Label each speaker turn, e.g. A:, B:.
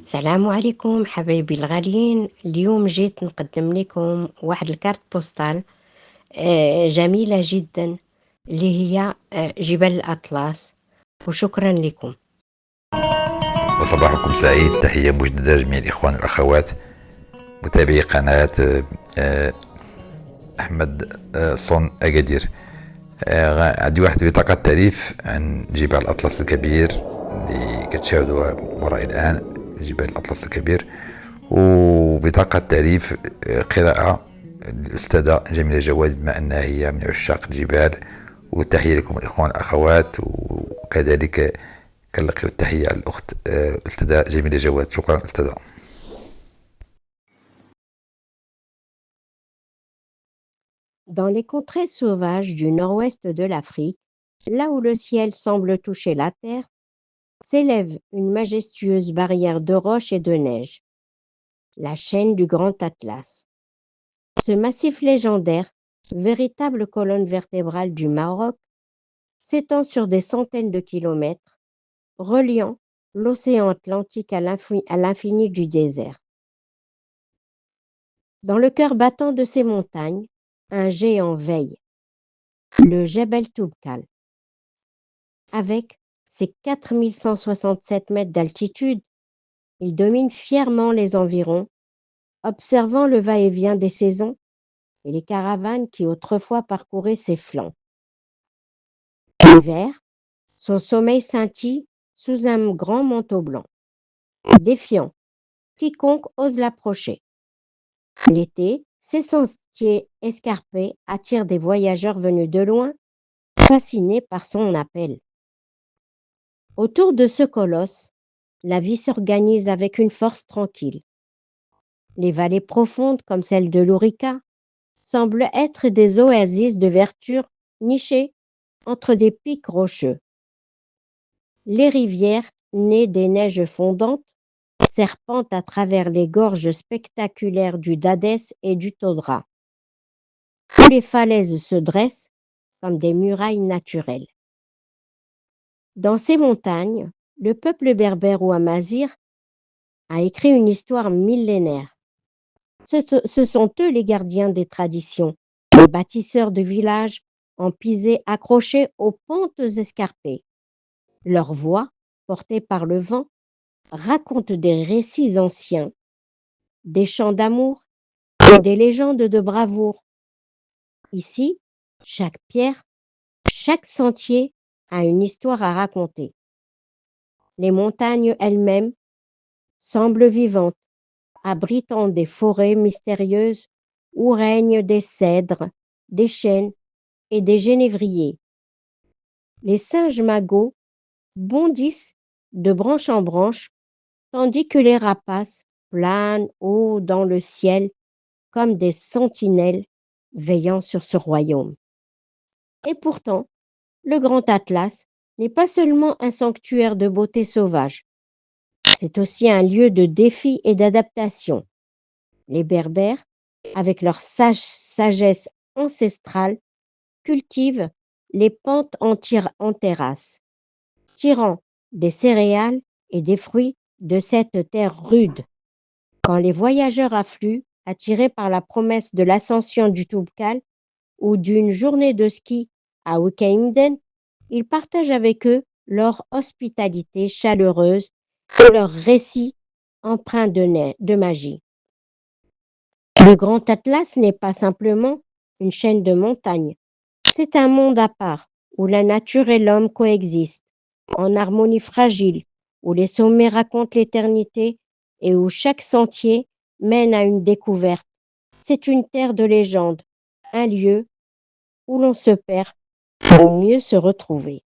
A: السلام عليكم حبايبي الغاليين. اليوم جيت نقدم لكم واحد الكارت بوستال جميلة جدا، اللي هي جبال الأطلس. وشكرا لكم.
B: وصباحكم سعيد. تحية مجددة جميع الإخوان والأخوات متابعي قناة أحمد صون أكادير. عندي واحد بطاقة تعريف عن جبال الأطلس الكبير اللي كتشاهدوها وراء الآن، جبال الأطلس الكبير، وبطاقة تعريف قراءة الأستاذة جميلة جواد بما أنها هي من عشاق الجبال. وتحية لكم الإخوان والأخوات، وكذلك كنلقيو التحية على الأخت الأستاذة جميلة جواد. شكرا أستاذة.
A: Dans les contrées sauvages du nord-ouest de l'Afrique, là où le ciel semble toucher la terre, s'élève une majestueuse barrière de roches et de neige, la chaîne du Grand Atlas. Ce massif légendaire, véritable colonne vertébrale du Maroc, s'étend sur des centaines de kilomètres, reliant l'océan Atlantique à l'infini du désert. Dans le cœur battant de ces montagnes, un géant veille, le Jebel Toubkal. Avec ses 4167 mètres d'altitude, il domine fièrement les environs, observant le va-et-vient des saisons et les caravanes qui autrefois parcouraient ses flancs. L'hiver, son sommeil scintille sous un grand manteau blanc, défiant quiconque ose l'approcher. L'été, ces sentiers escarpés attirent des voyageurs venus de loin, fascinés par son appel. Autour de ce colosse, la vie s'organise avec une force tranquille. Les vallées profondes, comme celle de l'Ourika, semblent être des oasis de verdure nichées entre des pics rocheux. Les rivières, nées des neiges fondantes, serpentent à travers les gorges spectaculaires du Dadès et du Todra, où les falaises se dressent comme des murailles naturelles. Dans ces montagnes, le peuple berbère ou amazigh a écrit une histoire millénaire. Ce sont eux les gardiens des traditions, les bâtisseurs de villages en pisé accrochés aux pentes escarpées. Leur voix, portée par le vent, raconte des récits anciens, des chants d'amour et des légendes de bravoure. Ici, chaque pierre, chaque sentier a une histoire à raconter. Les montagnes elles-mêmes semblent vivantes, abritant des forêts mystérieuses où règnent des cèdres, des chênes et des genévriers. Les singes magots bondissent de branche en branche, tandis que les rapaces planent haut dans le ciel comme des sentinelles veillant sur ce royaume. Et pourtant, le Grand Atlas n'est pas seulement un sanctuaire de beauté sauvage, c'est aussi un lieu de défi et d'adaptation. Les Berbères, avec leur sagesse ancestrale, cultivent les pentes en terrasse, tirant des céréales et des fruits de cette terre rude. Quand les voyageurs affluent, attirés par la promesse de l'ascension du Toubkal ou d'une journée de ski à Oukaïmeden, ils partagent avec eux leur hospitalité chaleureuse et leurs récits empreints de magie. Le Grand Atlas n'est pas simplement une chaîne de montagnes, c'est un monde à part où la nature et l'homme coexistent, en harmonie fragile, où les sommets racontent l'éternité et où chaque sentier mène à une découverte. C'est une terre de légende, un lieu où l'on se perd pour mieux se retrouver.